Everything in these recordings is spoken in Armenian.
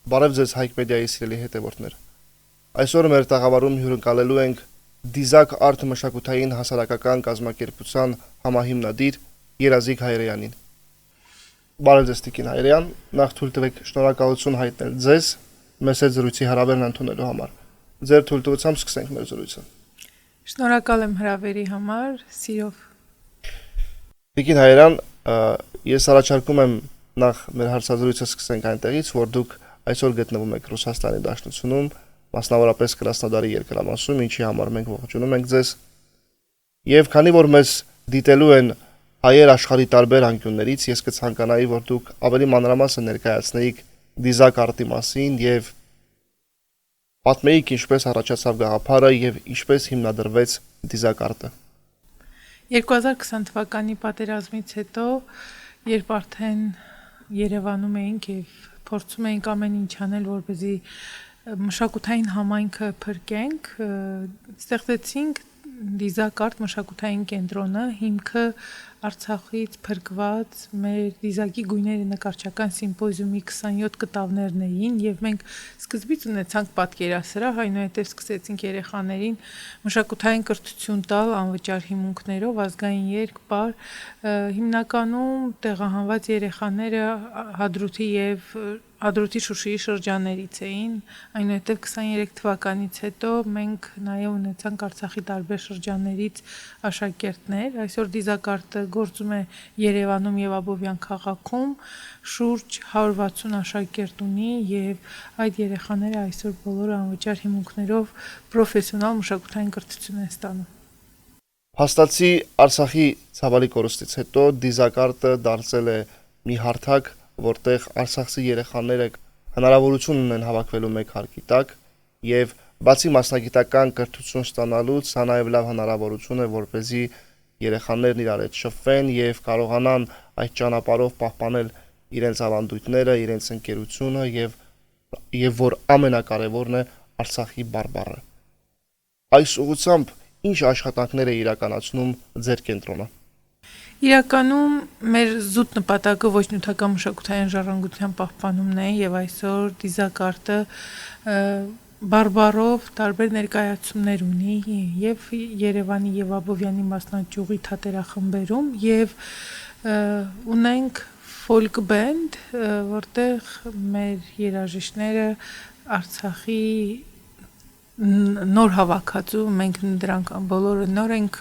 Բարև ձեզ Հայք մեդիայի սիրելի հետևորդներ։ Այսօր մեր տաղավարում հյուրընկալելու ենք Դիզակ արտ մշակութային հասարակական կազմակերպության համահիմնադիր Երազիկ Հայրյանին։ Բարև ձեզ Տիկին Հայրյան, նախ թույլ տվեք շնորհակալություն հայտնել ձեզ մեծ զրույցի հրավերն ընդունելու համար։ Ձեր թույլտվությամբ սկսենք մեր զրույցը։ Շնորհակալ եմ հրավերի համար, սիրով։ Տիկին Հայրյան, ես առաջարկում եմ նախ մեր հարցազրույցը սկսենք այնտեղից, որ դուք այսօր գտնվում եք Ռուսաստանի Դաշնությունում, մասնավորապես Կրասնոդարի երկրամասում, ինչի համար մենք ողջունում ենք ձեզ։ Եվ քանի որ մեզ դիտելու են հայեր աշխարհի տարբեր անկյուններից, ես կցանկանայի, որ դուք ավելի մանրամասն ներկայացնեիք Դիզակ արտի մասին եւ պատմեիք ինչպես առաջացավ գաղափարը եւ ինչպես հիմնադրվեց Դիզակ արտը։ 2020 թվականի պատերազմից հետո, երբ արդեն Երևանում էինք եւ փորձում էինք ամեն ինչ անել, որպեսզի մշակութային համայնքը փրկենք, ստեղծեցինք Դիզակ արտ մշակութային կենտրոնը, հիմքը Արցախից փրկված մեր դիզակի գույները նկարչական սիմպոզիումի 27 կտավներն էին եւ մենք սկզբից ունեցանք պատկերասրահ, այնուհետեւ սկսեցինք երեխաներին մշակութային կրթություն տալ անվճար հիմունքներով, ազգային երգ, պար, հիմնականում տեղահանված երեխաները Հադրութի Շուշիի շրջաններից էին, այնուհետև 23 թվականից հետո մենք նաև ունեցանք Արցախի տարբեր շրջաններից աշակերտներ, այսօր Դիզակ արտը գործում է Երևանում եւ Աբովյան քաղաքում, շուրջ 160 աշակերտ ունի եւ այդ երեխաները այսօր բոլորը անվճար հիմունքներով պրոֆեսիոնալ մշակութային կրթություն են ստանում։ Փաստացի Արցախի ցավալի կորուստից հետո Դիզակ արտը դարձել է մի հարթակ, որտեղ արցախցի երեխաները հնարավորություն ունեն հավաքվելու մեկ հարկի տակ եւ բացի մասնագիտական կրթություն ստանալուց, սա նաեւ լավ հնարավորություն է, որպեսզի երեխաներն իրար հետ շփվեն եւ կարողանան այդ ճանապարհով պահպանել իրենց ավանդույթները, իրենց ընկերությունը եւ որ ամենակարևորն է Արցախի բարբառը։ Այս ուղղությամբ ինչ աշխատանքներ է իրականացնում ձեր կենտրոնը։ Իրականում մեր զուտ նպատակը ոչ նյութական մշակութային ժառանգության պահպանումն է եւ այսօր Դիզակ արտը բարբառով տարբեր ներկայացումներ ունի եւ Երևանի եւ Աբովյանի մասնաճյուղի թատերախմբերում եւ ունենք ֆոլկ բենդ, որտեղ մեր երաժիշտները Արցախի նոր հավաքածու, մենք դրանք բոլորը նոր ենք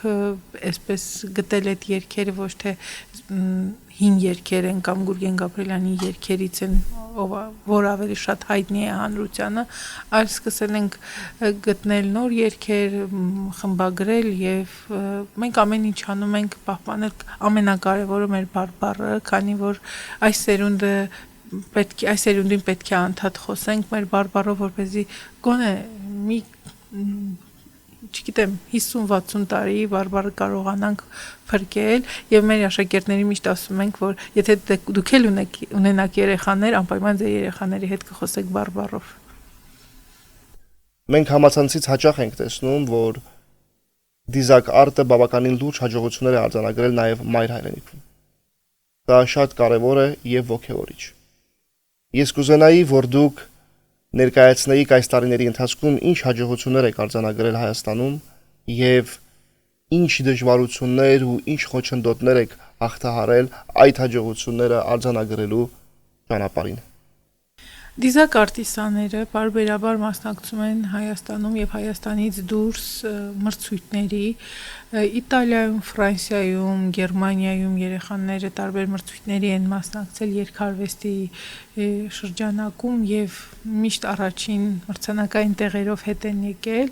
այսպես գտել այդ երգերը, ոչ թե հին երգեր են կամ Գուրգեն Գաբրելյանի երգերից են, որ ավելի շատ հայտնի է հանրությանը, այլ սկսել ենք գտնել նոր երգեր, խմբագրել եւ մենք ամեն ինչ անում ենք պահպանել ամենակարևորը մեր բարբառը, քանի որ այս սերունդին պետք է անդադ խոսենք մեր բարբառով, որպեսզի գոնե մի չգիտեմ 50-60 տարի բարբառը կարողանանք փրկել եւ մեր աշակերտների միշտ ասում ենք, որ եթե դուք էլ ունենաք երեխաներ, անպայման ձեր երեխաների հետ կխոսեք բարբառով։ Մենք համացանցից հաճախ ենք տեսնում, որ Դիզակ արտը բավականին լուրջ հաջողություններ է արձանագրել նաեւ մայր հայրենիքում։ Դա շատ կարեւոր է եւ ոգեւորիչ։ Ես կուզենայի, որ դուք ներկայացնեիք այս տարիների ընթացքում ինչ հաջողություններ եք արձանագրել Հայաստանում եւ ինչ դժվարություններ ու ինչ խոչընդոտներ եք հաղթահարել այդ հաջողությունները արձանագրելու ճանապարհին։ Դիզակ արտիստները բարբերաբար մասնակցում են Հայաստանում եւ Հայաստանից դուրս մրցույթների, Իտալիայում, Ֆրանսիայում, Գերմանիայում երեխաները տարբեր մրցույթների են մասնակցել երգարվեստի շրջանակում եւ միշտ առաջին մրցանակային տեղերով հետ են եկել,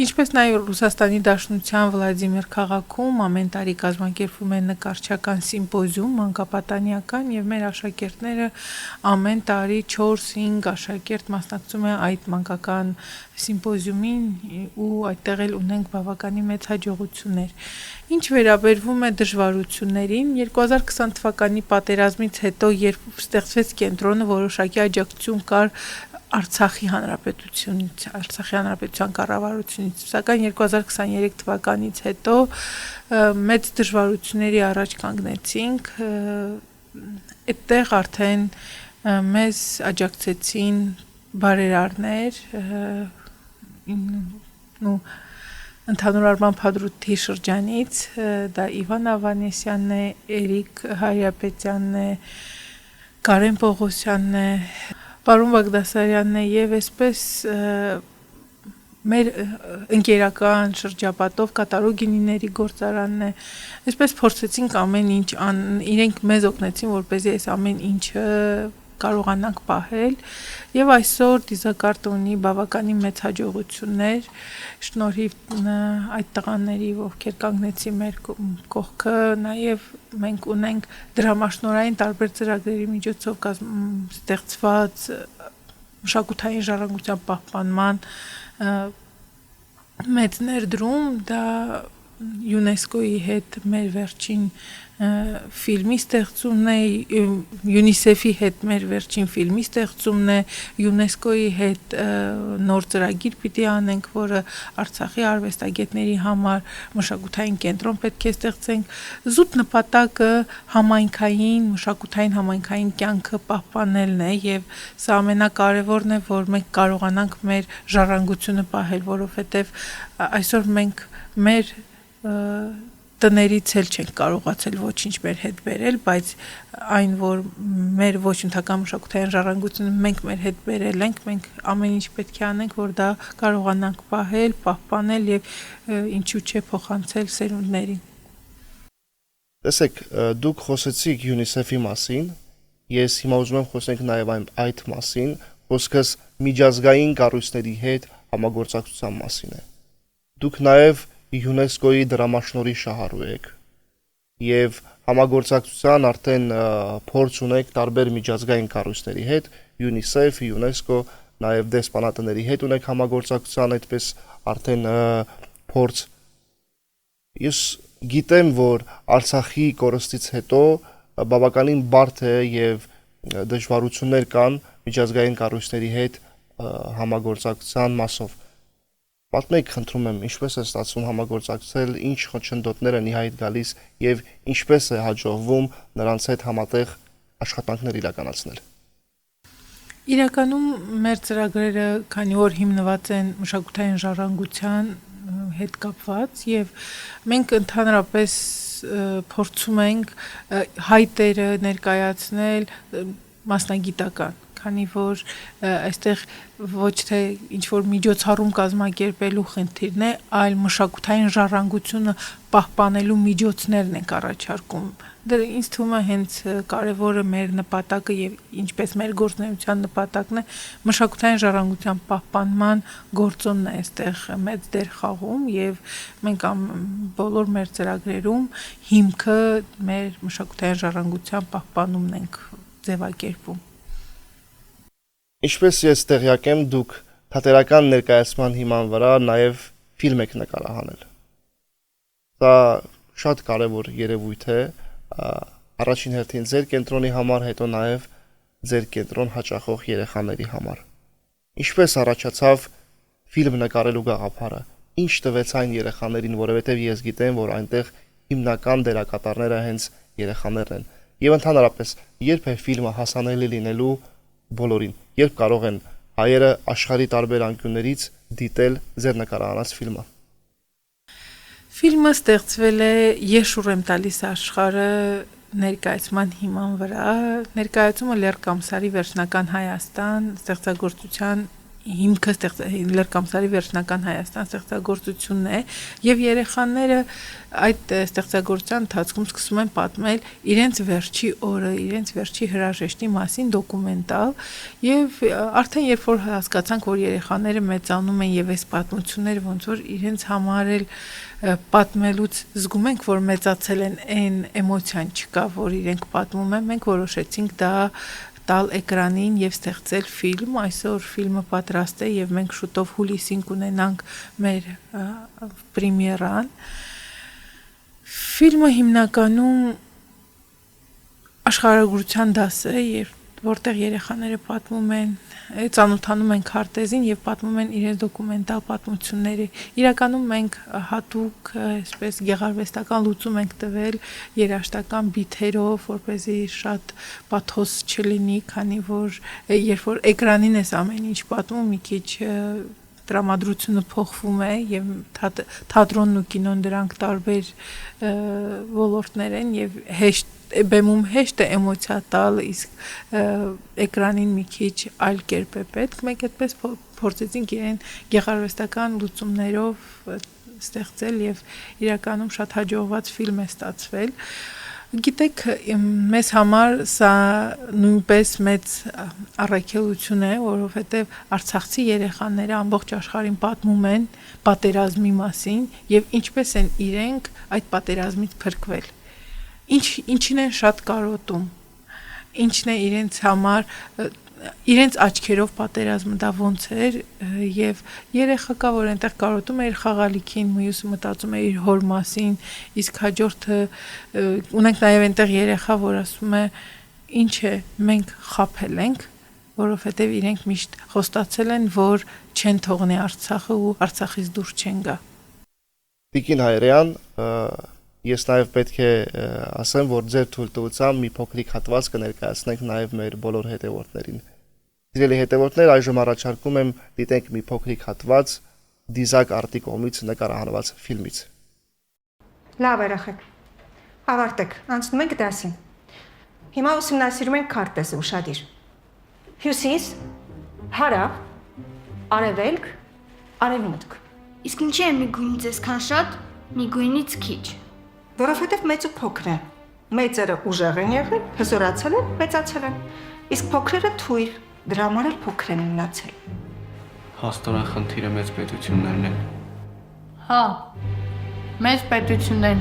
ինչպես նաեւ Ռուսաստանի Դաշնության Վլադիմիր քաղաքում ամեն տարի կազմակերպվում է նկարչական սիմպոզիում մանկապատանյական եւ մեր աշակերտները ամեն տարի 4-5 աշակերտ մասնակցում է այդ մանկական սիմպոզիումին ու այդտեղ էլ ունենք բավականին մեծ հաջողություններ։ Ինչ վերաբերվում է դժվարություններին, 2020 թվականի պատերազմից հետո, երբ ստեղծվեց կենտրոնը, որոշակի աջակցություն կար Արցախի հանրապետության կառավարությունից, սակայն 2023 թվականից հետո մեծ դժվարությունների առաջ կանգնեցինք, այդտեղ արդեն մեզ աջակցեցին բարերարներ, ու ընդհանուր առմամբ Հադրութի շրջանից, դա Իվան Ավանեսյանն է, Էրիկ Հարիապետյանն է, Կարեն Պողոսյանն է, Պարոն Բաղդասարյանն է եւ այսպես մեր ընկերական շրջապատով կատարող գինիների գործարանն է, այսպես փորձեցինք ամեն ինչ իրենք մեզ օգնեցին, որպեսզի այս ամեն ինչը կարողանանք պահել եւ այսօր դիզակարտը ունի բավականին մեծ հաջողություններ շնորհիվ այդ տղաների, ովքեր կանգնեցին մեր կողքը, նաեւ մենք ունենք դրամաշնորհային տարբեր ծրագրերի միջոցով ստեղծված մշակութային ժառանգության պահպանման մեծ ներդրում, դա ՅՈՒՆԵՍԿՕ-ի հետ մեր վերջին ֆիլմի ստեղծումն է, ՅՈՒՆԻՍԵՖ-ի հետ մեր վերջին ֆիլմի ստեղծումն է, ՅՈՒՆԵՍԿՕ-ի հետ նոր ծրագիր պիտի անենք, որը Արցախի արվեստագետների համար մշակութային կենտրոն պետք է ստեղծենք, զուտ նպատակը մշակութային համայնքային կյանքը պահպանելն է եւ սա ամենակարևորն է, որ մենք կարողանանք մեր ժառանգությունը պահել, որովհետեւ այսօր մենք մեր տներից էլ չենք կարողացել ոչինչ մեր հետ բերել, բայց այն, որ մեր ոչ ընդհանրական մշակութային ժառանգությունը մենք մեր հետ բերել ենք, մենք ամեն ինչ պետք է անենք, որ դա կարողանանք պահել, պահպանել եւ ինչու՞ չէ փոխանցել սերունդներին։ Տեսեք, դուք խոսեցիք ՅՈՒՆԻՍԵՖ-ի մասին, ես հիմա ուզում եմ խոսենք նաեւ այդ մասին, խոսքս միջազգային կառույցների հետ համագործակցության մասին է։ Դուք նաեւ ՅՈՒՆԵՍԿՕ-ի դրամաշնորհի շահառու եք եւ համագործակցության արդեն փորձ ունեք տարբեր միջազգային կառույցների հետ, ՅՈՒՆԻՍԵՖ, ՅՈՒՆԵՍԿՕ, նաեւ դեսպանատների հետ ունեք համագործակցության այդպես արդեն փորձ։ Ես գիտեմ, որ Արցախի կորստից հետո բավականին բարդ է եւ դժվարություններ կան միջազգային կառույցների հետ համագործակցության մասով։ Պատմեք, խնդրում եմ, ինչպես է ստացվում համագործակցել, ինչ խոչընդոտներ են իհայտ գալիս եւ ինչպես է հաջողվում նրանց հետ համատեղ աշխատանքներ իրականացնել։ Իրականում մեր ծրագրերը քանի որ հիմնված են մշակութային ժառանգության հետ կապված եւ մենք ընդհանրապես փորձում ենք հայտերը ներկայացնել մասնագիտական, քանի որ այստեղ ոչ թե ինչ որ միջոցառում կազմակերպելու խնդիրն է, այլ մշակութային ժառանգությունը պահպանելու միջոցներն ենք առաջարկում։ Դա ինձ թվում է հենց կարևորը մեր նպատակը եւ ինչպես մեր գործունեության նպատակն է մշակութային ժառանգության պահպանման գործոնն է այստեղ մեծ դեր խաղում եւ մենք բոլոր մեր ծրագրերում հիմքը մեր մշակութային ժառանգության պահպանումն ենք ձևակերպում։ Ինչպես ես տեղյակ եմ, դուք թատերական ներկայացման հիման վրա նաև ֆիլմ եք նկարահանել։ Դա շատ կարևոր երևույթ է, առաջին հերթին ձեր կենտրոնի համար, հետո նաև ձեր կենտրոն հաճախող երեխաների համար։ Ինչպես առաջացավ ֆիլմ նկարելու գաղափարը։ Ինչ տվեց այն երեխաներին, որովհետև ես գիտեմ, որ այնտեղ հիմնական դերակատարները հենց երեխաներն են։ Եվ ընդհանրապես, երբ է ֆիլմը հասանելի լինելու բոլորին, երբ կարող են հայերը աշխարհի տարբեր անկյուններից դիտել ձեր նկարահանած ֆիլմը։ Ֆիլմը ստեղծվել է Ես շուռ եմ տալիս աշխարհը ներկայացման հիման վրա, ներկայացումը Լեռկամսարի վերջնական Հայաստան ստեղծագործության հիմքը Լեռկամսարի վերջնական Հայաստան ստեղծագործությունն է եւ երեխաները այդ ստեղծագործության ընթացքում սկսում են պատմել իրենց վերջի օրը, իրենց վերջի հրաժեշտի մասին դոկումենտալ եւ արդեն երբ որ հասկացանք, որ երեխաները մեծանում են եւ այս պատմությունները ոնց որ իրենց համար էլ պատմելուց զգում ենք, որ մեծացել են, այն էմոցիան չկա, որ իրենք պատմում են, մենք որոշեցինք դա տալ էկրանին եւ ստեղծել ֆիլմ, այսօր ֆիլմը պատրաստ է եւ մենք շուտով հուլիսին կունենանք մեր պրեմիերան։ Ֆիլմը հիմնականում աշխարհագրության դաս է եւ որտեղ երեխաները պատմում են, ծանոթանում են քարտեզին եւ պատմում են իրենց դոկումենտալ պատմությունները։ Իրականում մենք հատուկ այսպես գեղարվեստական լուծում ենք տվել երաժշտական բիթերով, որպեսզի շատ պաթոս չլինի, քանի որ երբ որ էկրանին ես ամեն ինչ պատմում, մի քիչ տրամադրությունը փոխվում է եւ թատրոնն ու կինոն դրանք տարբեր ոլորտներ են եւ հեշտ բեմում հեշտ է էմոցիա տալ, իսկ էկրանին մի քիչ այլ կերպ է պետք։ Մենք այդպես փորձեցինք իրեն գեղարվեստական լուծումներով ստեղծել եւ իրականում շատ հաջողված ֆիլմ է ստացվել։ Գիտեք, մեզ համար սա նույնպես մեծ առաքելություն է, որովհետև արցախցի երեխաները ամբողջ աշխարհին պատմում են պատերազմի մասին եւ ինչպես են իրենք այդ պատերազմից փրկվել։ Ինչին են շատ կարոտում, ինչն է իրենց համար, իրենց աչքերով պատերազմը դա ոնց էր եւ երեխա կա, որ այնտեղ կարոտում է իր խաղալիքին, մյուսը մտածում է իր հոր մասին, իսկ հաջորդը ունենք նաեւ այնտեղ երեխա, որ ասում է ինչ է, մենք խաբել ենք, որովհետեւ իրենք միշտ խոստացել են, որ չեն թողնի Արցախը ու Արցախից դուրս չեն գա։ Տիկին Հայրյան, ես նաև պետք է ասեմ, որ ձեր թույլտվությամբ մի փոքրիկ հատված կներկայացնենք նաև մեր բոլոր հետևորդներին։ Սիրելի հետևորդներ, այժմ առաջարկում եմ դիտենք մի փոքրիկ հատված Դիզակ արտի կողմից նկարահանված ֆիլմից։ Լավ երեխեք, ավարտեք, անցնում ենք դասին։ Հիմա ուսումնասիրում ենք քարտեզը, ուշադիր։ Հյուսիս, հարավ, արևելք, արևմուտք։ Իսկ ինչի է մի գույնից այսքան շատ, մի գույնից քիչ։ Որովհետև մեծը փոքր է։ Մեծերը ուժեղ են եղել, հզորացել են, մեծացել են։ Իսկ փոքրերը թույլ, դրա համար էլ փոքր են մնացել։ Հաստորեն խնդիրը մեծ պետություններն են։ Հա, մեծ պետություններն։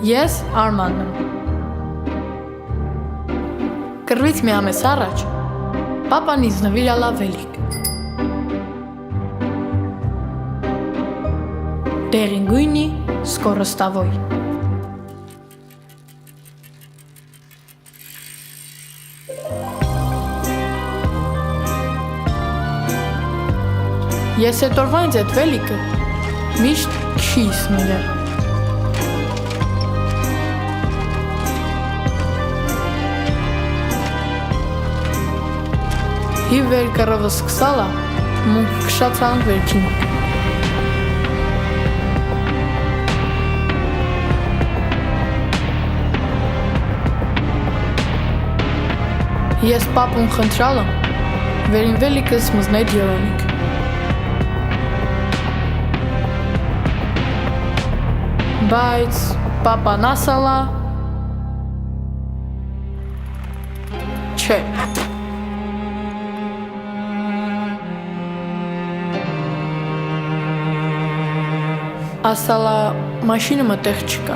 Ես Արմանն եմ։ Կռվից մի ամիս առաջ պապան ինձ նվիրալ ավելիք։ Դեղին գույնի սկորստավոյ։ Ես այդ օրվա ինձ այդ վելիքը միշտ չի սնուել։ Հիվ վեր կռվը սկսալա, մունք կշացանք վերքին։ Ես պապուն խնդրալը, վերին վելիկս մզներ յորոնիք։ Բայց պապան ասալա, չէ։ Ասալա մաշինը մտեղ չկա։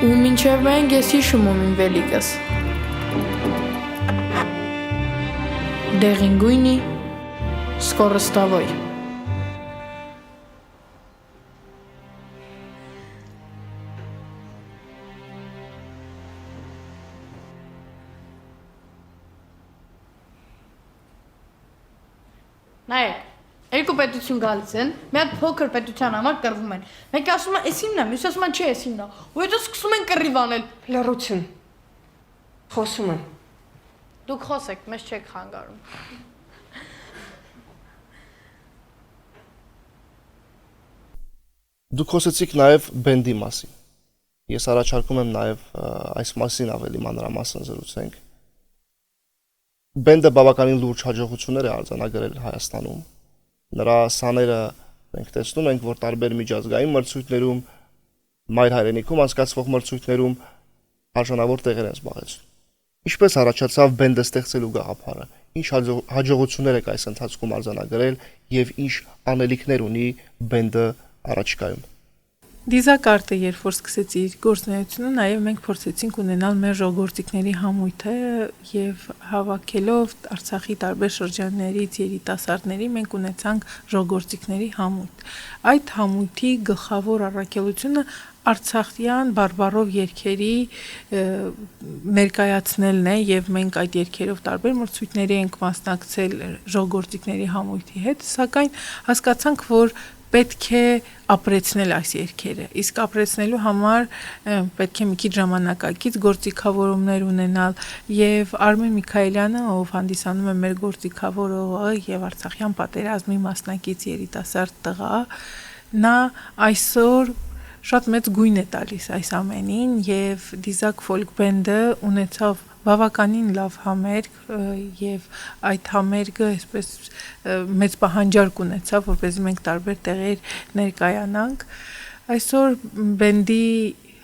Ու մինչև մենք ես հիշում եմ իմ վելիկս։ Դեղին գույնի Скоростовой. Նայեք, երկու պետություն գալիս են, մի հատ փոքր պետության համար կռվում են։ Մեկը ասում է, «Էս իմն է», մյուսը ասում է, «Չէ, էս իմն է»։ Ու հետո սկսում են կռիվ անել։ Լռություն։ Խոսում եմ։ Դուք խոսեք, մեզ չեք խանգարում։ Դուք խոսեցիք նաև բենդի մասին։ Ես առաջարկում եմ նաև այս մասին ավելի մանրամասն զրուցենք։ Բենդը բավականին լուրջ հաջողություններ է արձանագրել Հայաստանում։ Նրա սաները մենք տեսնում ենք, որ տարբեր միջազգային մրցույթներում, մայր հայրենիքում անցկացվող մրցույթներում արժանավոր տեղեր են զբաղեցնում։ Ինչպես առաջացավ բենդը ստեղծելու գաղափարը։ ինչ հաջողություններ եք այս ընթացքում արձանագրել եւ ինչ անելիքներ ունի բենդը առաջիկայում։ Դիզակարտը երբ որ սկսեց իր գործունեությունը, նաև մենք փորձեցինք ունենալ մեր ժողովրդիկների համույթը եւ հավաքելով Արցախի տարբեր շրջաններից երիտասարդների մենք ունեցանք ժողովրդիկների համույթ։ Այդ համույթի գլխավոր առաքելությունը արցախյան բարբառով երգերի ներկայացնելն է եւ մենք այդ երգերով տարբեր մրցույթների ենք մասնակցել ժողովրդիկների համույթի հետ, սակայն հասկացանք, որ պետք է ապրեցնել այս երգերը։ Իսկ ապրեցնելու համար պետք է մի քիչ ժամանակակից գործիքավորումներ ունենալ եւ Արմեն Միքայելյանը, ով հանդիսանում է մեր գործիքավորողը եւ Արցախյան պատերազմի մասնակից երիտասարդ տղա, նա այսօր շատ մեծ գույն է տալիս այս ամենին եւ Դիզակ ֆոլք բենդը ունեցավ բավականին լավ համերգ եւ այդ համերգը այսպես մեծ պահանջարկ ունեցավ, որպեսզի մենք տարբեր տեղեր ներկայանանք։ Այսօր բենդի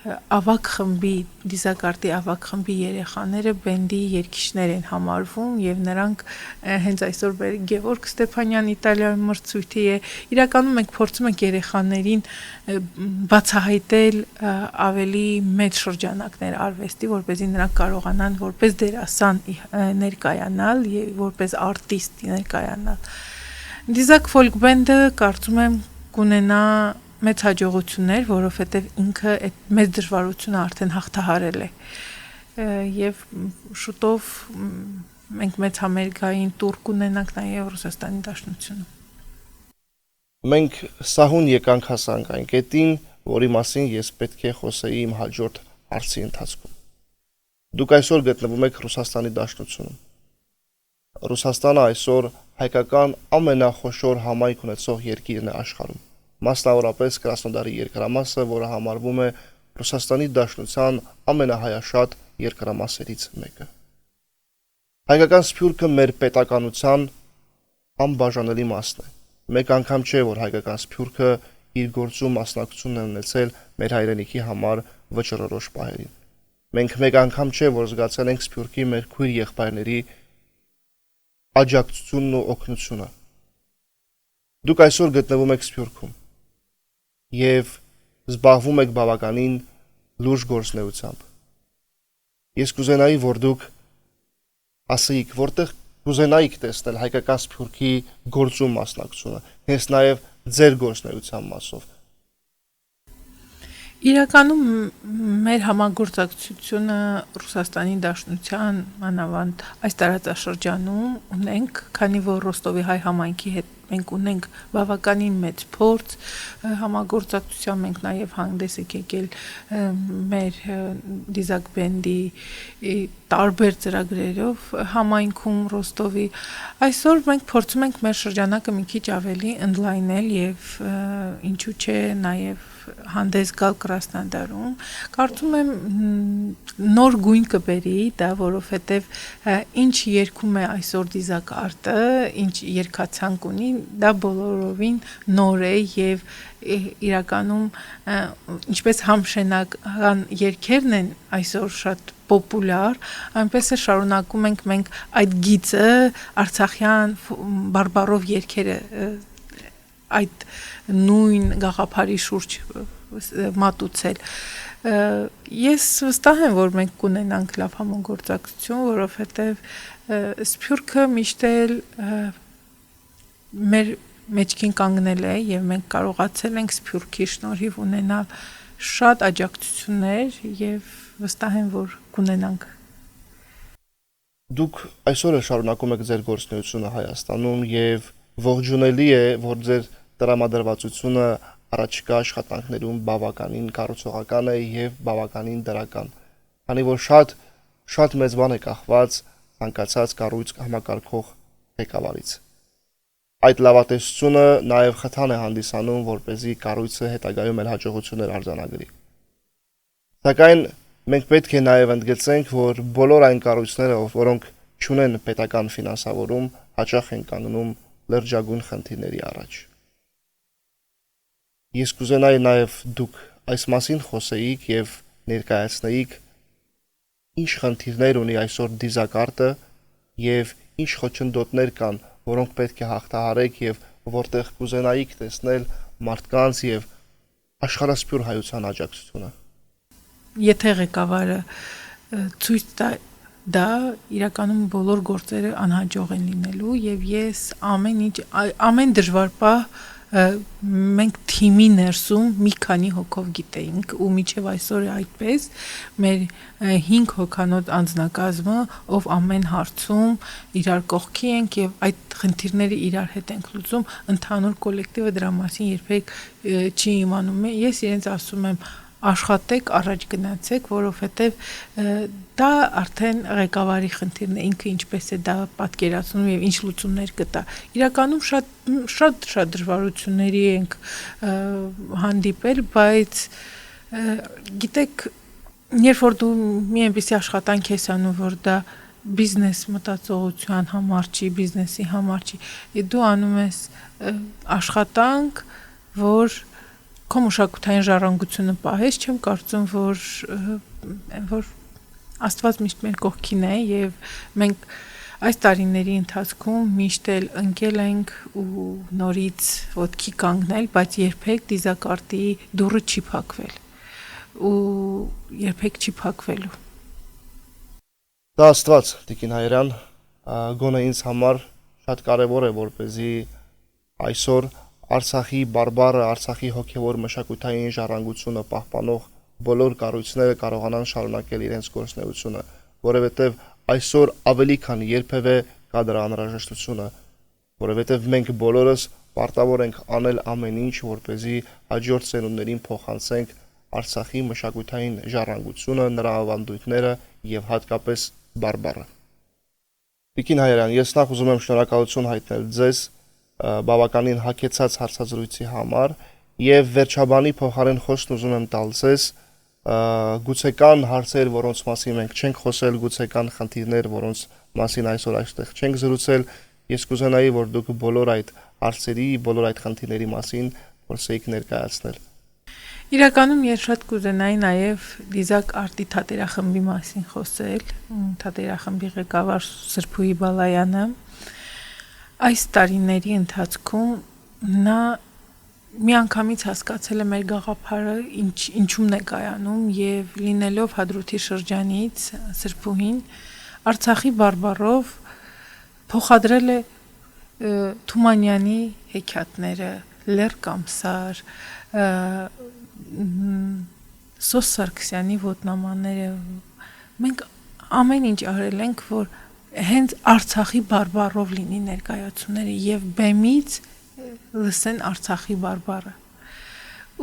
ավակ խմբի, Դիզակարտի ավակ խմբի երեխաները բենդի երգիչներ են համարվում եւ նրանք հենց այսօր Գևորգ Ստեփանյան Իտալիայում մրցույթի է։ Իրականում մենք փորձում ենք երեխաներին բացահայտել ավելի մեծ շրջանակներ արվեստի, որպեսզի նրանք կարողանան որպես դերասան ներկայանալ եւ որպես արտիստ ներկայանալ։ Դիզակ ֆոլք բենդը կարծում եմ կունենա մեծ հաջողություններ, որովհետև ինքը այդ մեծ դժվարությունը արդեն հաղթահարել է եւ շուտով մենք մեծ համերգային տուր կունենանք նաեւ Ռուսաստանի Դաշնությունում։ Մենք սահուն եկանք հասանք այն կետին, որի մասին ես պետք է խոսեի իմ հաջորդ հարցի ընթացքում։ Դուք այսօր գտնվում եք Ռուսաստանի Դաշնությունում։ Ռուսաստանը այսօր հայկական ամենախոշոր համայնք ունեցող երկիրն է աշխարհում։ Մասնավորապես Կրասնոդարի երկրամասը, որը համարվում է Ռուսաստանի Դաշնության ամենահայաշատ երկրամասերից մեկը։ Հայկական սփյուռքը մեր պետականության անբաժանելի մասն է։ Մեկ անգամ չէ, որ հայկական սփյուռքը իր գործում մասնակցություն է ունեցել մեր հայրենիքի համար վճռորոշ պահերին։ Մենք մեկ անգամ չէ, որ զգացել ենք սփյուռքի մեր քույր եղբայրների աջակցությունն ու օգնությունը։ Դուք այսօր գտնվում եք Սփյուռքում եւ զբաղվում եք բավականին լուրջ գործունեությամբ։ Ես կուզենայի, որ դուք ասեիք, որտեղ կուզենայիք տեսնել հայկական սփյուռքի գործում մասնակցությունը, հենց նաեւ ձեր գործունեության մասով։ Իրականում մեր համագործակցությունը Ռուսաստանի Դաշնության մանավանդ այս տարածաշրջանում ունենք, քանի որ Ռոստովի հայ համայնքի հետ մենք ունենք բավականին մեծ փորձ համագործակցության, մենք նաև հանդես ենք եկել մեր Դիզակ բենդի տարբեր ծրագրերով համայնքում Ռոստովի։ Այսօր մենք փորձում ենք մեր շրջանակը մի քիչ ավելի ընդլայնել եւ ինչու՞ չէ նաև հանդես գալ Կրասնոդարում, կարծում եմ նոր գույն կբերի դա, որովհետև ինչ երգում է այսօր Դիզակարտը, ինչ երգացանք ունի, դա բոլորովին նոր է եւ իրականում ինչպես համշենական երգերն են այսօր շատ պոպուլյար, այնպես է շարունակում ենք մենք այդ գիծը արցախյան բարբառով երգերը այդ նույն գաղափարի շուրջ մատուցել։ Ես վստահ եմ, որ մենք կունենանք լավ համագործակցություն, որովհետև Սփյուռքը միշտ էլ մեր մեջքին կանգնել է եւ մենք կարողացել ենք Սփյուռքի շնորհիվ ունենալ շատ աջակցություններ եւ վստահ եմ, որ կունենանք։ Դուք այսօր շարունակում եք ձեր գործունեությունը Հայաստանում եւ ողջունելի է, որ ձեր տրամադրվածությունը առաջիկա աշխատանքներում բավականին կառուցողական է եւ բավականին դրական։ Քանի որ շատ մեծ բան է կախված ցանկացած կառույց համակարգող ղեկավարից։ Այդ լավատեսությունը նաեւ խթան է հանդիսանում, որպեսզի կառույցը հետագայում էլ հաջողություններ արձանագրի։ Սակայն մենք պետք է նաեւ ընդգծենք, որ բոլոր այն կառույցները, որոնք չունեն պետական ֆինանսավորում, հաճախ են կանգնում լրջագույն խնդիրների առաջ։ Ես կուզենայի նաև դուք այս մասին խոսեիք եւ ներկայացնեիք ինչ խնդիրներ ունի այսօր Դիզակարտը եւ ինչ խոչընդոտներ կան, որոնք պետք է հաղթահարեք եւ որտեղ կուզենայիք տեսնել մարդկանց եւ աշխարհասփյուր հայության աջակցությունը։ Եթե ղեկավարը ցույց տա դա իրականում բոլոր գործերը անհաջող են լինելու եւ ես ամեն դժվար պահ մենք թիմի ներսում մի քանի հոգով գիտեինք ու միջև այսօր է այդպես մեր 5 հոգանոց անձնակազմը ով ամեն հարցում իրար կողքի ենք եւ այդ խնդիրները իրար հետ ենք լուծում ընդհանուր կոլեկտիվը դրա մասին երբեք չի իմանում ես իրենց ասում եմ աշխատեք, առաջ գնացեք, որովհետև դա արդեն ղեկավարի խնդիրն է, ինքը ինչպես է դա պատկերացնում եւ ինչ լուծումներ կտա։ Իրականում շատ դժվարությունների ենք հանդիպել, բայց գիտեք, երբ որ դու մի այնպիսի աշխատանք ես անում, որ դա բիզնես մտածողության համար չի, բիզնեսի համար չի, դու անում ես աշխատանք, որ քո մշակութային ժառանգությունը պահես, չեմ կարծում, որ Աստված միշտ մեր կողքին է եւ մենք այս տարիների ընթացքում միշտ էլ ընկել ենք ու նորից ոտքի կանգնել, բայց երբեք դիզակարտի դուռը չի փակվել ու երբեք չի փակվելու։ Դա Աստված, Տիկին Հայրյան, գոնե ինձ համար շատ կարևոր է, որպեսզի այսօր Արցախի բարբառը, Արցախի հոգևոր մշակութային ժառանգությունը պահպանող բոլոր կառույցները կարողանան շարունակել իրենց գործունեությունը, որովհետև այսօր ավելի քան երբևէ կա դրա անհրաժեշտությունը, որովհետև մենք բոլորս պարտավոր ենք անել ամեն ինչ, որպեսզի հաջորդ սերունդներին փոխանցենք Արցախի մշակութային ժառանգությունը, նրա ավանդույթները եւ հատկապես բարբառը։ Տիկին Հայրյան, ես նախ ուզում եմ շնորհակալություն հայտնել ձեզ բավականին հագեցած հարցազրույցի համար եւ վերջաբանի փոխարեն խոսքն ուզում եմ տալ ձեզ գուցե կան հարցեր, որոնց մասին մենք չենք խոսել, գուցե կան խնդիրներ, որոնց մասին այսօր այստեղ չենք զրուցել, ես կուզենայի, որ դուք բոլոր այդ հարցերի, բոլոր այդ խնդիրների մասին փորձեիք ներկայացնել։ Իրականում ես շատ կուզենայի նաև դիզակ արտի թատերախմբի մասին խոսել, թատերախմբի ղեկավար Սրփուհի Բալայանը այս տարիների ընթացքում նա միանգամից հասկացել է մեր գաղափարը ինչումն է կայանում եւ լինելով Հադրութի շրջանից Սրփուհին Արցախի բարբառով փոխադրել է Թումանյանի հեքիաթները, Լեռ Կամսար, Սոս Սարգսյանի ոտնամանները մենք ամեն ինչ արել ենք, որ հենց Արցախի բարբառով լինի ներկայացումները եւ բեմից լսեն Արցախի բարբառը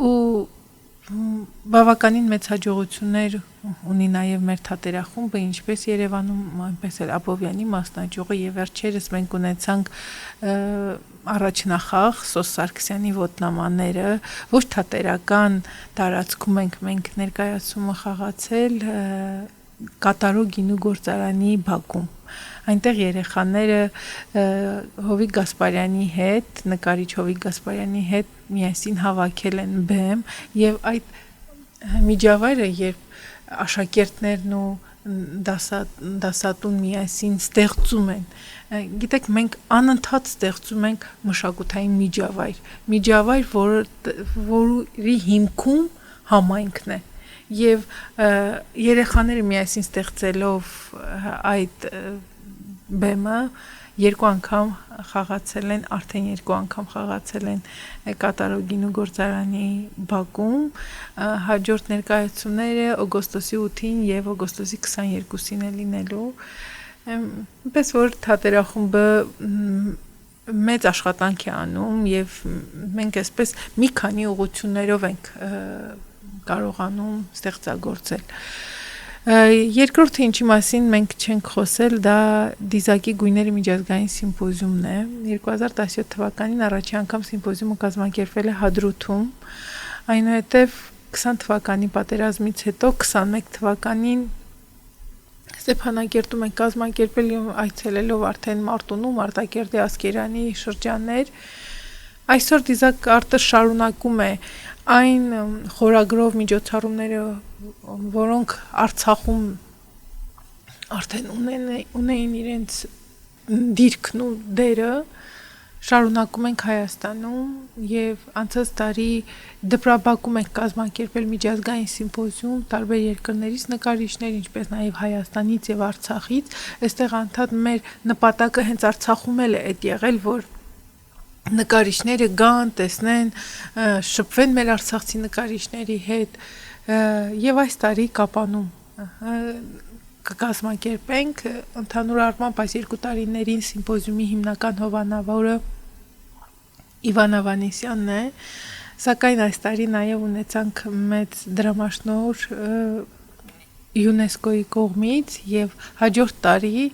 ու բավականին մեծ հաջողություններ ունի նաեւ մեր թատերախումբը ինչպես Երևանում այնպես էլ Աբովյանի մասնաճյուղը եւ վերջերս մենք ունեցանք առաջնախաղ Սոս Սարգսյանի ոտնամանները ոչ թատերական տարածքում մենք ներկայացումը խաղացել Կատարո գինու գործարանի բակում այնտեղ երեխաները Հովիկ Գասպարյանի հետ, նկարիչ Հովիկ Գասպարյանի հետ միասին հավաքել են բեմ եւ այդ միջավայրը, երբ աշակերտներն ու դասատուն միասին ստեղծում են, գիտեք, մենք անընդհատ ստեղծում ենք մշակութային միջավայր, որի հիմքում համայնքն է եւ երեխաները միասին ստեղծելով այդ բեմը երկու անգամ խաղացել են, արդեն երկու անգամ խաղացել են Կատարո գինու գործարանի բակում, հաջորդ ներկայացումները օգոստոսի 8-ին եւ օգոստոսի 22-ին է լինելու, այնպես որ թատերախումբը մեծ աշխատանք է անում եւ մենք այսպես մի քանի ուղղություններով ենք կարողանում ստեղծագործել։ Երկրորդը ինչի մասին մենք չենք խոսել, դա դիզակի գույների միջազգային սիմպոզիումն է։ 2017 թվականին առաջի անգամ սիմպոզիումը կազմակերպվել է Հադրութում, այնուհետև 20 թվականի պատերազմից հետո 21 թվականին Ստեփանագերտում ենք կազմակերպել այցելելով արդեն Մարտունու, Մարտակերտի, Ասկերանի շրջաններ։ Այսօր դիզակ արտը շարունակում է այն խորագրով միջոցառումները, որոնք Արցախում արդեն ունեին իրենց դիրքն ու դերը շարունակում ենք Հայաստանում եւ անցած տարի դպրաբակում ենք կազմակերպել միջազգային սիմպոզիում տարբեր երկրներից նկարիչներ, ինչպես նաեւ Հայաստանից եւ Արցախից, այստեղ անդադ մեր նպատակը հենց Արցախում էլ է այդ եղել, որ նկարիչները գան, տեսնեն, շփվեն մեր արցախցի նկարիչների հետ եւ այս տարի Կապանում կկազմակերպենք ընդհանուր առմամբ այս 2 տարիներին սիմպոզիումի հիմնական հովանավորը Իվան Ավանեսյանն է, սակայն այս տարի նաև ունեցանք մեծ դրամաշնոր ՅՈՒՆԵՍԿՕ-ի կողմից եւ հաջորդ տարի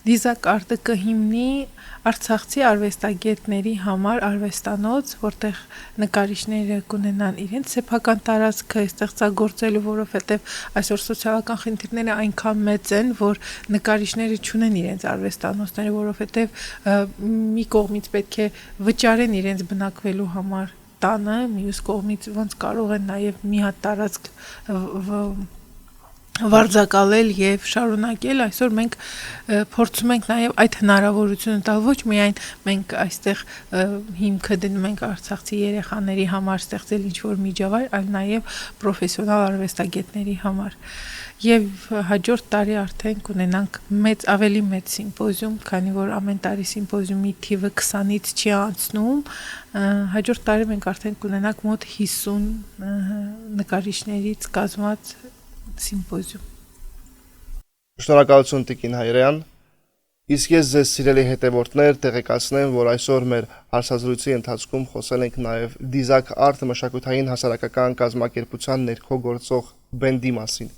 դիզակարտը կհիմնի արցախցի արվեստագետների համար արվեստանոց, որտեղ նկարիչները կունենան իրենց սեփական տարածքը ստեղծագործելու, որովհետև այսօր սոցիալական խնդիրները այնքան մեծ են, որ նկարիչները չունեն իրենց արվեստանոցները, որովհետև մի կողմից պետք է վճարեն իրենց բնակվելու համար տանը, մյուս կողմից ոնց կարող են նաև մի հատ տարածք վարձակալել եւ շարունակել այսօր մենք փորձում ենք նաեւ այդ հնարավորությունը տալ ոչ միայն մենք այստեղ հիմքը դնում ենք արցախցի երեխաների համար ստեղծել ինչ-որ միջավայր, այլ նաեւ պրոֆեսիոնալ արվեստագետների համար եւ հաջորդ տարի արդեն կունենանք ավելի մեծ սիմպոզիում, քանի որ ամեն տարի սիմպոզիումի թիվը 20-ից չի անցնում, հաջորդ տարի մենք արդեն կունենանք մոտ 50 նկարիչներից կազմված սիմպոզիում։ Շնորհակալություն Տիկին Հայրյան։ Իսկ ես ձեզ սիրելի հետևորդներ տեղեկացնեմ, որ այսօր մեր հարցազրույցի ընթացքում խոսել ենք նաև Դիզակ Արտ մշակութային հասարակական կազմակերպության ներքո գործող բենդի մասին։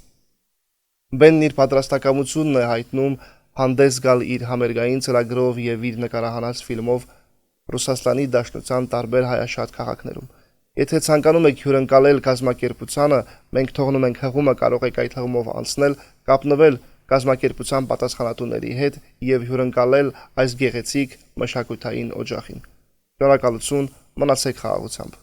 Բենդն իր պատրաստակամությունն է հայտնում հանդես գալ իր համերգային ծրագրով եւ իր նկարահանած ֆիլմով Ռուսաստանի Դաշնության տարբեր հայաշատ քաղաքներում։ Եթե ցանկանում եք հյուրընկալել կազմակերպությանը, մենք թողնում ենք հղումը, կարող եք այդ հղումով անցնել, կապնվել կազմակերպության պատասխանատուների հետ եւ հյուրընկալել այս գեղեցիկ մշակութային օջախին։ Շնորհակալություն, մնացեք խաղաղությամբ։